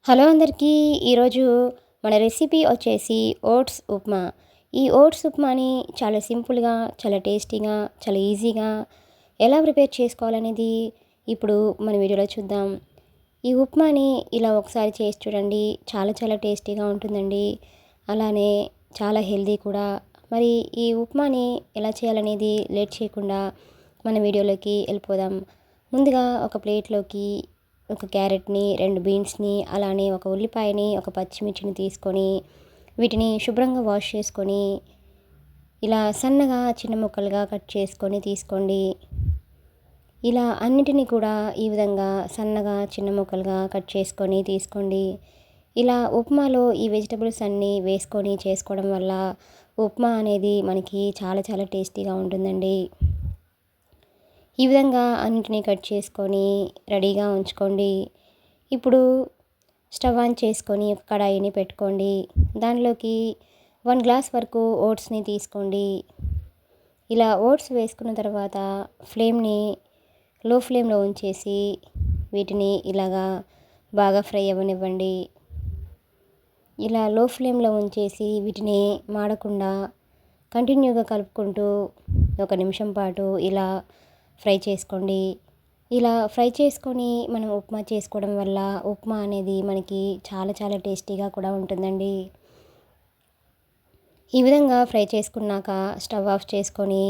Hello అందరికీ. ఈరోజు మన రెసిపీ వచ్చేసి ఓట్స్ ఉప్మా. ఈ ఓట్స్ ఉప్మాని చాలా సింపుల్గా, చాలా టేస్టీగా, చాలా ఈజీగా ఎలా ప్రిపేర్ చేసుకోవాలనేది ఇప్పుడు మన వీడియోలో చూద్దాం. ఈ ఉప్మాని ఇలా ఒకసారి చేసి చూడండి. చాలా చాలా టేస్టీగా ఉంటుందండి. అలానే చాలా హెల్దీ కూడా. మరి ఈ ఉప్మాని ఎలా చేయాలనేది లేట్ చేయకుండా మన వీడియోలోకి వెళ్ళిపోదాం. ముందుగా ఒక ప్లేట్లోకి ఒక క్యారెట్ని, 2 బీన్స్ని, అలానే ఒక ఉల్లిపాయని, ఒక పచ్చిమిర్చిని తీసుకొని వీటిని శుభ్రంగా వాష్ చేసుకొని ఇలా సన్నగా చిన్న ముక్కలుగా కట్ చేసుకొని తీసుకోండి. ఇలా అన్నిటినీ కూడా ఈ విధంగా సన్నగా చిన్న ముక్కలుగా కట్ చేసుకొని తీసుకోండి. ఇలా ఉప్మాలో ఈ వెజిటబుల్స్ అన్నీ వేసుకొని చేసుకోవడం వల్ల ఉప్మా అనేది మనకి చాలా చాలా టేస్టీగా ఉంటుందండి. ఈ విధంగా అన్నింటినీ కట్ చేసుకొని రెడీగా ఉంచుకోండి. ఇప్పుడు స్టవ్ ఆన్ చేసుకొని ఒక కడాయిని పెట్టుకోండి. దానిలోకి 1 గ్లాస్ వరకు ఓట్స్ని తీసుకోండి. ఇలా ఓట్స్ వేసుకున్న తర్వాత ఫ్లేమ్ని లో ఫ్లేమ్లో ఉంచేసి వీటిని ఇలాగా బాగా ఫ్రై అవ్వనివ్వండి. ఇలా లో ఫ్లేమ్లో ఉంచేసి వీటిని మాడకుండా కంటిన్యూగా కలుపుకుంటూ 1 నిమిషం పాటు ఇలా ఫ్రై చేసుకోండి. ఇలా ఫ్రై చేసుకొని మనం ఉప్మా చేసుకోవడం వల్ల ఉప్మా అనేది మనకి చాలా చాలా టేస్టీగా కూడా ఉంటుందండి. ఈ విధంగా ఫ్రై చేసుకున్నాక స్టవ్ ఆఫ్ చేసుకొని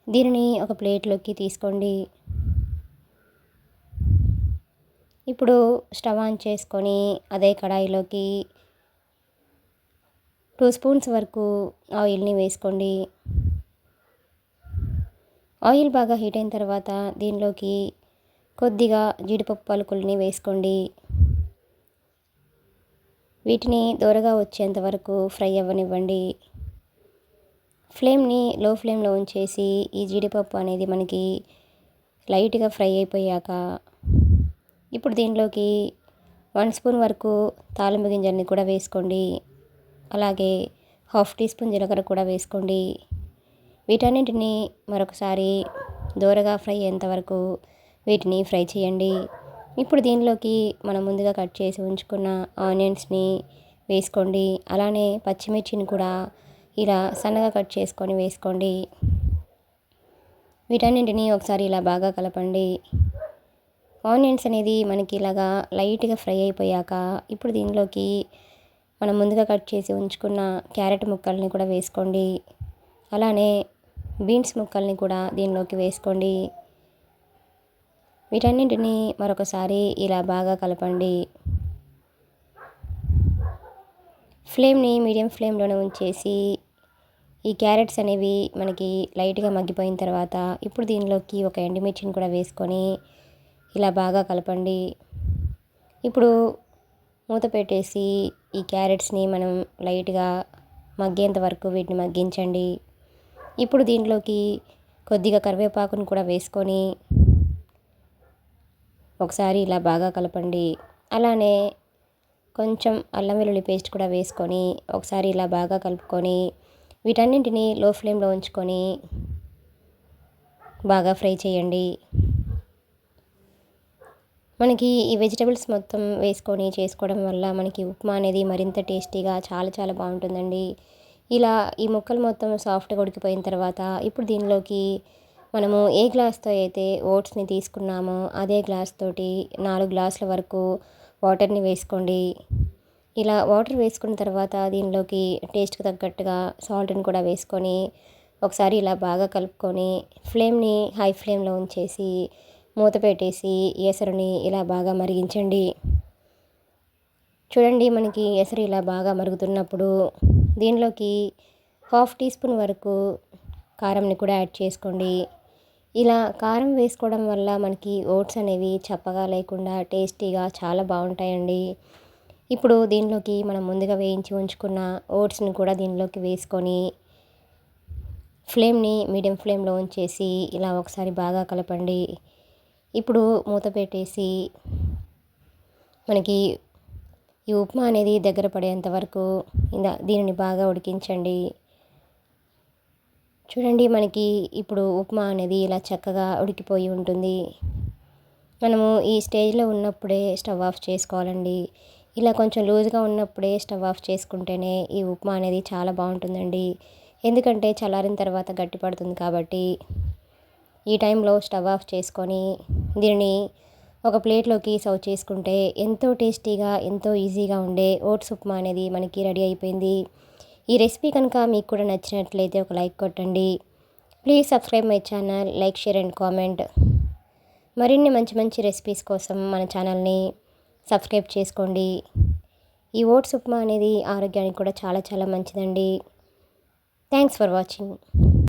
దీనిని ఒక ప్లేట్లోకి తీసుకోండి. ఇప్పుడు స్టవ్ ఆన్ చేసుకొని అదే కడాయిలోకి 2 స్పూన్స్ వరకు ఆయిల్ని వేసుకోండి. ఆయిల్ బాగా హీట్ అయిన తర్వాత దీనిలోకి కొద్దిగా జీడిపప్పు పలుకుల్ని వేసుకోండి. వీటిని దోరగా వచ్చేంత వరకు ఫ్రై అవ్వనివ్వండి. ఫ్లేమ్ని లో ఫ్లేమ్లో ఉంచేసి ఈ జీడిపప్పు అనేది మనకి లైట్గా ఫ్రై అయిపోయాక ఇప్పుడు దీనిలోకి 1 స్పూన్ వరకు తాలింపు గింజల్ని కూడా వేసుకోండి. అలాగే 1/2 టీ స్పూన్ జీలకర్ర కూడా వేసుకోండి. వీటన్నింటినీ మరొకసారి దోరగా ఫ్రై అయ్యేంత వరకు వీటిని ఫ్రై చేయండి. ఇప్పుడు దీనిలోకి మనం ముందుగా కట్ చేసి ఉంచుకున్న ఆనియన్స్ని వేసుకోండి. అలానే పచ్చిమిర్చిని కూడా ఇలా సన్నగా కట్ చేసుకొని వేసుకోండి. వీటన్నింటినీ ఒకసారి ఇలా బాగా కలపండి. ఆనియన్స్ అనేది మనకి ఇలాగా లైట్గా ఫ్రై అయిపోయాక ఇప్పుడు దీనిలోకి మనం ముందుగా కట్ చేసి ఉంచుకున్న క్యారెట్ ముక్కల్ని కూడా వేసుకోండి. అలానే బీన్స్ ముక్కల్ని కూడా దీనిలోకి వేసుకోండి. వీటన్నింటినీ మరొకసారి ఇలా బాగా కలపండి. ఫ్లేమ్ని మీడియం ఫ్లేమ్లోనే ఉంచేసి ఈ క్యారెట్స్ అనేవి మనకి లైట్గా మగ్గిపోయిన తర్వాత ఇప్పుడు దీనిలోకి ఒక ఎండుమిర్చిని కూడా వేసుకొని ఇలా బాగా కలపండి. ఇప్పుడు మూత పెట్టేసి ఈ క్యారెట్స్ని మనం లైట్గా మగ్గేంత వరకు వీటిని మగ్గించండి. ఇప్పుడు దీంట్లోకి కొద్దిగా కరివేపాకును కూడా వేసుకొని ఒకసారి ఇలా బాగా కలపండి. అలానే కొంచెం అల్లం వెల్లుల్లి పేస్ట్ కూడా వేసుకొని ఒకసారి ఇలా బాగా కలుపుకొని వీటన్నింటినీ లో ఫ్లేమ్లో ఉంచుకొని బాగా ఫ్రై చేయండి. మనకి ఈ వెజిటబుల్స్ మొత్తం వేసుకొని చేసుకోవడం వల్ల మనకి ఉప్మా అనేది మరింత టేస్టీగా చాలా చాలా బాగుంటుందండి. ఇలా ఈ ముక్కలు మొత్తం సాఫ్ట్గా ఉడికిపోయిన తర్వాత ఇప్పుడు దీనిలోకి మనము ఏ గ్లాస్తో అయితే ఓట్స్ని తీసుకున్నామో అదే గ్లాస్ తోటి 4 గ్లాసుల వరకు వాటర్ని వేసుకోండి. ఇలా వాటర్ వేసుకున్న తర్వాత దీనిలోకి టేస్ట్కి తగ్గట్టుగా సాల్ట్ని కూడా వేసుకొని ఒకసారి ఇలా బాగా కలుపుకొని ఫ్లేమ్ని హై ఫ్లేమ్లో ఉంచేసి మూత పెట్టేసి ఎసరుని ఇలా బాగా మరిగించండి. చూడండి, మనకి ఎసరు ఇలా బాగా మరుగుతున్నప్పుడు దీనిలోకి 1/2 టీ స్పూన్ వరకు కారంని కూడా యాడ్ చేసుకోండి. ఇలా కారం వేసుకోవడం వల్ల మనకి ఓట్స్ అనేవి చప్పగా లేకుండా టేస్టీగా చాలా బాగుంటాయండి. ఇప్పుడు దీనిలోకి మనం ముందుగా వేయించి ఉంచుకున్న ఓట్స్ని కూడా దీనిలోకి వేసుకొని ఫ్లేమ్ని మీడియం ఫ్లేమ్లో ఉంచేసి ఇలా ఒకసారి బాగా కలపండి. ఇప్పుడు మూత పెట్టేసి మనకి ఈ ఉప్మా అనేది దగ్గర పడేంత వరకు దీనిని బాగా ఉడికించండి. చూడండి, మనకి ఇప్పుడు ఉప్మా అనేది ఇలా చక్కగా ఉడికిపోయి ఉంటుంది. మనము ఈ స్టేజ్లో ఉన్నప్పుడే స్టవ్ ఆఫ్ చేసుకోవాలండి. ఇలా కొంచెం లూజ్గా ఉన్నప్పుడే స్టవ్ ఆఫ్ చేసుకుంటేనే ఈ ఉప్మా అనేది చాలా బాగుంటుందండి. ఎందుకంటే చల్లారిన తర్వాత గట్టి పడుతుంది కాబట్టి ఈ టైంలో స్టవ్ ఆఫ్ చేసుకొని దీనిని ఒక ప్లేట్లోకి సర్వ్ చేసుకుంటే ఎంతో టేస్టీగా ఎంతో ఈజీగా ఉండే ఓట్స్ ఉప్మా అనేది మనకి రెడీ అయిపోయింది. ఈ రెసిపీ కనుక మీకు కూడా నచ్చినట్లయితే ఒక లైక్ కొట్టండి. Please subscribe my channel, like, share and comment. మరిన్ని మంచి మంచి రెసిపీస్ కోసం మన ఛానల్ని సబ్స్క్రైబ్ చేసుకోండి. ఈ ఓట్స్ ఉప్మా అనేది ఆరోగ్యానికి కూడా చాలా చాలా మంచిదండి. Thanks for watching.